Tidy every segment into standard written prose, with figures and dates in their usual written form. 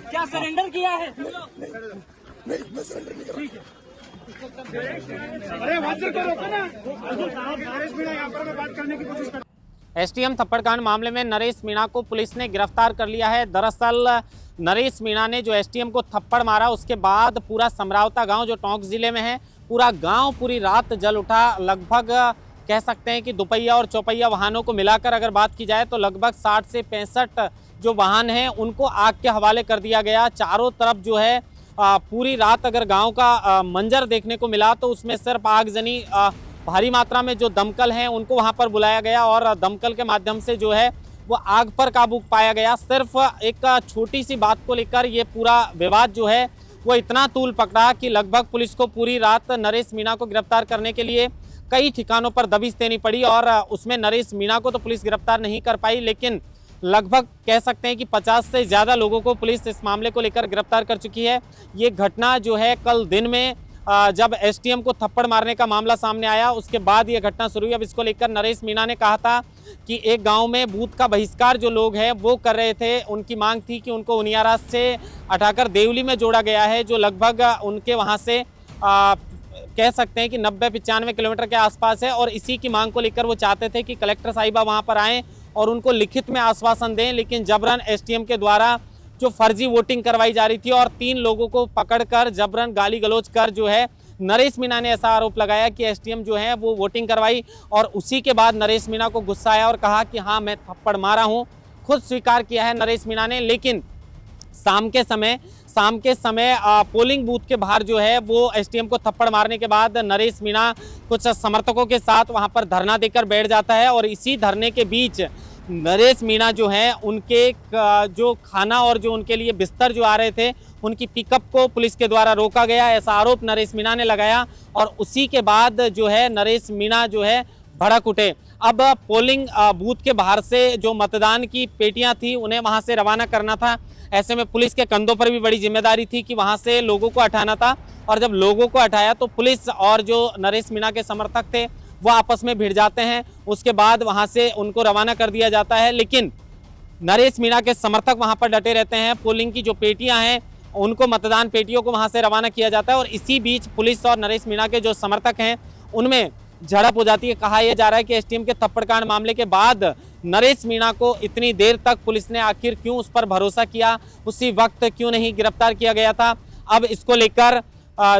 क्या सरेंडर किया है? एसटीएम थप्पड़कांड मामले में नरेश मीणा को पुलिस ने गिरफ्तार कर लिया है। दरअसल नरेश मीणा ने जो एसटीएम को थप्पड़ मारा, उसके बाद पूरा समरावता गांव जो टोंक जिले में है, पूरा गांव पूरी रात जल उठा। लगभग कह सकते हैं कि दुपहिया और चौपहिया वाहनों को मिलाकर अगर बात की जाए तो लगभग 60 से 65 जो वाहन हैं उनको आग के हवाले कर दिया गया। चारों तरफ जो है पूरी रात अगर गांव का मंजर देखने को मिला तो उसमें सिर्फ आगजनी, भारी मात्रा में जो दमकल हैं उनको वहां पर बुलाया गया और दमकल के माध्यम से जो है वो आग पर काबू पाया गया। सिर्फ एक छोटी सी बात को लेकर ये पूरा विवाद जो है वो इतना तूल पकड़ा कि लगभग पुलिस को पूरी रात नरेश मीणा को गिरफ्तार करने के लिए कई ठिकानों पर दबिश देनी पड़ी और उसमें नरेश मीणा को तो पुलिस गिरफ्तार नहीं कर पाई, लेकिन लगभग कह सकते हैं कि 50 से ज़्यादा लोगों को पुलिस इस मामले को लेकर गिरफ्तार कर चुकी है। ये घटना जो है कल दिन में जब एसटीएम को थप्पड़ मारने का मामला सामने आया उसके बाद ये घटना शुरू हुई। अब इसको लेकर नरेश मीणा ने कहा था कि एक गांव में बूथ का बहिष्कार जो लोग हैं वो कर रहे थे, उनकी मांग थी कि उनको उनियारा से हटाकर देवली में जोड़ा गया है, जो लगभग उनके वहाँ से कह सकते हैं कि 90-95 किलोमीटर के आसपास है। और इसी की मांग को लेकर वो चाहते थे कि कलेक्टर साहिबा वहाँ पर आएँ और उनको लिखित में आश्वासन दें, लेकिन जबरन एसटीएम के द्वारा जो फर्जी वोटिंग करवाई जा रही थी और 3 लोगों को पकड़कर जबरन गाली गलौज कर जो है नरेश मीणा ने ऐसा आरोप लगाया कि एसटीएम जो है वो वोटिंग करवाई। और उसी के बाद नरेश मीणा को गुस्सा आया और कहा कि हाँ मैं थप्पड़ मारा हूँ, खुद स्वीकार किया है नरेश मीणा ने। लेकिन शाम के समय पोलिंग बूथ के बाहर जो है वो एसटीएम को थप्पड़ मारने के बाद नरेश मीणा कुछ समर्थकों के साथ वहां पर धरना देकर बैठ जाता है और इसी धरने के बीच नरेश मीणा जो है उनके जो खाना और जो उनके लिए बिस्तर जो आ रहे थे उनकी पिकअप को पुलिस के द्वारा रोका गया, ऐसा आरोप नरेश मीणा ने लगाया। और उसी के बाद जो है नरेश मीणा जो है भड़क उठे। अब पोलिंग बूथ के बाहर से जो मतदान की पेटियां थी उन्हें वहां से रवाना करना था। ऐसे में पुलिस के कंधों पर भी बड़ी जिम्मेदारी थी कि वहां से लोगों को हटाना था। और जब लोगों को हटाया तो पुलिस और जो नरेश मीणा के समर्थक थे वो आपस में भिड़ जाते हैं। उसके बाद वहां से उनको रवाना कर दिया जाता है, लेकिन नरेश मीणा के समर्थक वहां पर डटे रहते हैं। पोलिंग की जो पेटियां हैं उनको, मतदान पेटियों को वहां से रवाना किया जाता है और इसी बीच पुलिस और नरेश मीणा के जो समर्थक हैं उनमें झड़प हो जाती है। कहा यह जा रहा है कि एसटीएम के थप्पड़कांड मामले के बाद नरेश मीणा को इतनी देर तक पुलिस ने आखिर क्यों उस पर भरोसा किया, उसी वक्त क्यों नहीं गिरफ्तार किया गया था। अब इसको लेकर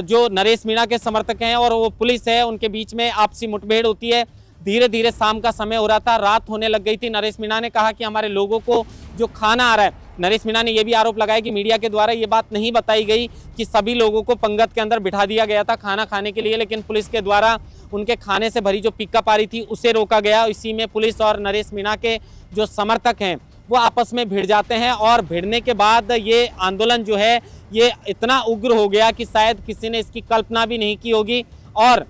जो नरेश मीणा के समर्थक हैं और वो पुलिस है उनके बीच में आपसी मुठभेड़ होती है। धीरे धीरे शाम का समय हो रहा था, रात होने लग गई थी। नरेश मीणा ने कहा कि हमारे लोगों को जो खाना आ रहा है, नरेश मीणा ने यह भी आरोप लगाया कि मीडिया के द्वारा ये बात नहीं बताई गई कि सभी लोगों को पंगत के अंदर बिठा दिया गया था खाना खाने के लिए, लेकिन पुलिस के द्वारा उनके खाने से भरी जो पिकअप आ रही थी उसे रोका गया। इसी में पुलिस और नरेश मीणा के जो समर्थक हैं वो आपस में भिड़ जाते हैं और भिड़ने के बाद ये आंदोलन जो है ये इतना उग्र हो गया कि शायद किसी ने इसकी कल्पना भी नहीं की होगी। और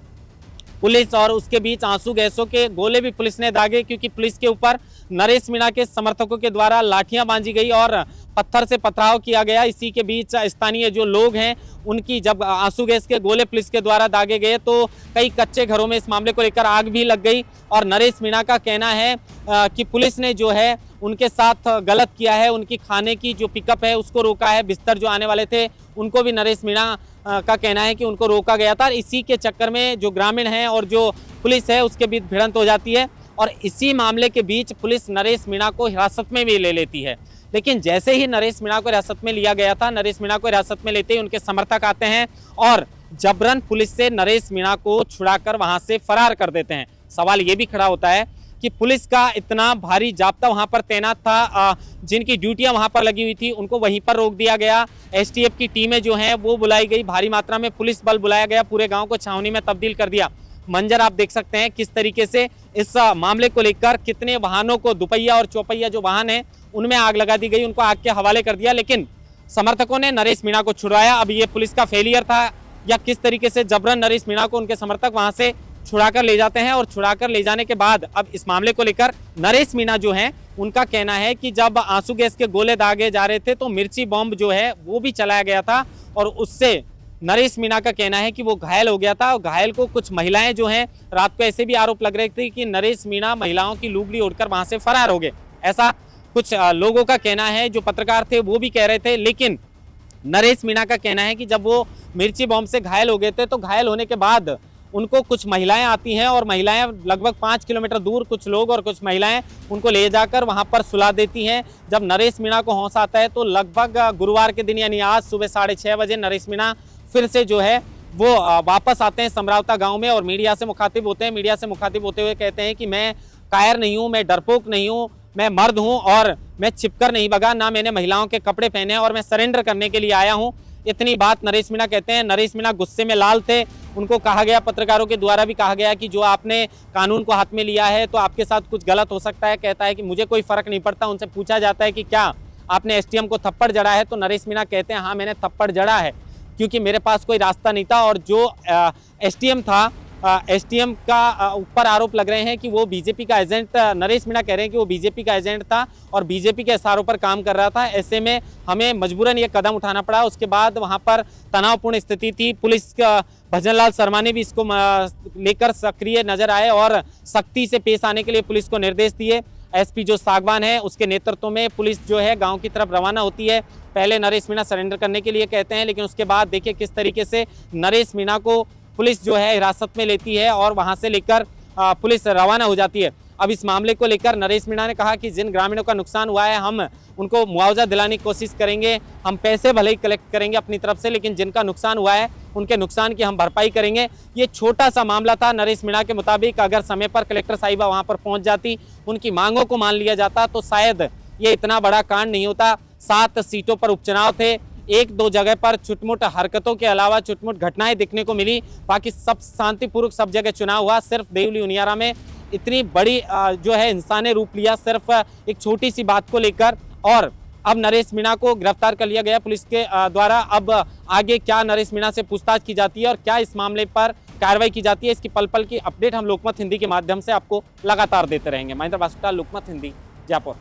पुलिस और उसके बीच आंसू गैसों के गोले भी पुलिस ने दागे, क्योंकि पुलिस के ऊपर नरेश मीणा के समर्थकों के द्वारा लाठियां बांधी गई और पत्थर से पथराव किया गया। इसी के बीच स्थानीय जो लोग हैं उनकी जब आंसू गैस के गोले पुलिस के द्वारा दागे गए तो कई कच्चे घरों में इस मामले को लेकर आग भी लग गई। और नरेश मीणा का कहना है कि पुलिस ने जो है उनके साथ गलत किया है, उनकी खाने की जो पिकअप है उसको रोका है, बिस्तर जो आने वाले थे उनको भी नरेश मीणा का कहना है कि उनको रोका गया था। इसी के चक्कर में जो ग्रामीण हैं और जो पुलिस है उसके बीच भिड़ंत हो जाती है और इसी मामले के बीच पुलिस नरेश मीणा को हिरासत में भी ले लेती है। लेकिन जैसे ही नरेश मीणा को हिरासत में लिया गया था, नरेश मीणा को हिरासत में लेते ही उनके समर्थक आते हैं और जबरन पुलिस से नरेश मीणा को छुड़ाकर वहां से फरार कर देते हैं। सवाल ये भी खड़ा होता है कि पुलिस का इतना भारी जाब्ता वहां पर तैनात था, जिनकी ड्यूटियां वहां पर लगी हुई थी उनको वहीं पर रोक दिया गया। एसटीएफ की टीमें जो हैं वो बुलाई गई, भारी मात्रा में पुलिस बल बुलाया गया, पूरे गांव को छावनी में तब्दील कर दिया। मंजर आप देख सकते हैं किस तरीके से इस मामले को लेकर कितने वाहनों को, दुपहिया और चौपहिया जो वाहन है उनमें आग लगा दी गई, उनको आग के हवाले कर दिया। लेकिन समर्थकों ने नरेश मीणा को छुड़ाया। अब ये पुलिस का फेलियर था या किस तरीके से जबरन नरेश मीणा को उनके समर्थक वहां से छुड़ाकर ले जाते हैं और छुड़ाकर ले जाने के बाद अब इस मामले को लेकर नरेश मीणा जो हैं उनका कहना है कि जब आंसू गैस के गोले दागे जा रहे थे तो मिर्ची बॉम्ब जो है वो भी चलाया गया था और उससे नरेश मीणा का कहना है कि वो घायल हो गया था और घायल को कुछ महिलाएं जो हैं रात को ऐसे भी आरोप लग रहे थे कि नरेश मीणा महिलाओं की लुगली ओढ़कर वहां से फरार हो गए। ऐसा कुछ लोगों का कहना है, जो पत्रकार थे वो भी कह रहे थे। लेकिन नरेश मीणा का कहना है कि जब वो मिर्ची बॉम्ब से घायल हो गए थे तो घायल होने के बाद उनको कुछ महिलाएं आती हैं और महिलाएं लगभग 5 किलोमीटर दूर कुछ लोग और कुछ महिलाएं उनको ले जाकर वहां पर सुला देती हैं। जब नरेश मीणा को होश आता है तो लगभग गुरुवार के दिन यानी आज सुबह 6:30 बजे नरेश मीणा फिर से जो है वो वापस आते हैं समरावता गांव में और मीडिया से मुखातिब होते हैं। मीडिया से मुखातिब होते हुए कहते हैं कि मैं कायर नहीं हूँ, मैं डरपोक नहीं हूँ, मैं मर्द हूँ और मैं छिपकर नहीं भगा, ना मैंने महिलाओं के कपड़े पहने और मैं सरेंडर करने के लिए आया हूँ। इतनी बात नरेश मीणा कहते हैं। नरेश मीणा गुस्से में लाल थे। उनको कहा गया, पत्रकारों के द्वारा भी कहा गया कि जो आपने कानून को हाथ में लिया है तो आपके साथ कुछ गलत हो सकता है। कहता है कि मुझे कोई फर्क नहीं पड़ता। उनसे पूछा जाता है कि क्या आपने एसटीएम को थप्पड़ जड़ा है, तो नरेश मीणा कहते हैं हाँ मैंने थप्पड़ जड़ा है, क्योंकि मेरे पास कोई रास्ता नहीं था। और जो एसटीएम था, एसटीएम का ऊपर आरोप लग रहे हैं कि वो बीजेपी का एजेंट, नरेश मीणा कह रहे हैं कि वो बीजेपी का एजेंट था और बीजेपी के इशारों पर काम कर रहा था। ऐसे में हमें मजबूरन ये कदम उठाना पड़ा। उसके बाद वहां पर तनावपूर्ण स्थिति थी। पुलिस का भजनलाल शर्मा ने भी इसको लेकर सक्रिय नजर आए और सख्ती से पेश आने के लिए पुलिस को निर्देश दिए। एसपी जो सागवान है उसके नेतृत्व में पुलिस जो है गांव की तरफ रवाना होती है। पहले नरेश मीणा सरेंडर करने के लिए कहते हैं, लेकिन उसके बाद देखिए किस तरीके से नरेश मीणा को पुलिस जो है हिरासत में लेती है और वहां से लेकर पुलिस रवाना हो जाती है। अब इस मामले को लेकर नरेश मीणा ने कहा कि जिन ग्रामीणों का नुकसान हुआ है हम उनको मुआवजा दिलाने की कोशिश करेंगे। हम पैसे भले ही कलेक्ट करेंगे अपनी तरफ से, लेकिन जिनका नुकसान हुआ है उनके नुकसान की हम भरपाई करेंगे। ये छोटा सा मामला था। नरेश मीणा के मुताबिक अगर समय पर कलेक्टर साहिबा वहां पर पहुंच जाती, उनकी मांगों को मान लिया जाता तो शायद ये इतना बड़ा कांड नहीं होता। 7 सीटों पर उपचुनाव थे। 1-2 जगह पर छुटमुट हरकतों के अलावा छुटमुट घटनाएं देखने को मिली। बाकी सब शांतिपूर्वक सब जगह चुनाव हुआ। सिर्फ देवली उनियारा में इतनी बड़ी जो है हिंसा ने रूप लिया सिर्फ एक छोटी सी बात को लेकर। और अब नरेश मीणा को गिरफ्तार कर लिया गया पुलिस के द्वारा। अब आगे क्या नरेश मीणा से पूछताछ की जाती है और क्या इस मामले पर कार्रवाई की जाती है, इसकी पल पल की अपडेट हम लोकमत हिंदी के माध्यम से आपको लगातार देते रहेंगे। महेंद्र बासुटा, लोकमत हिंदी, जयपुर।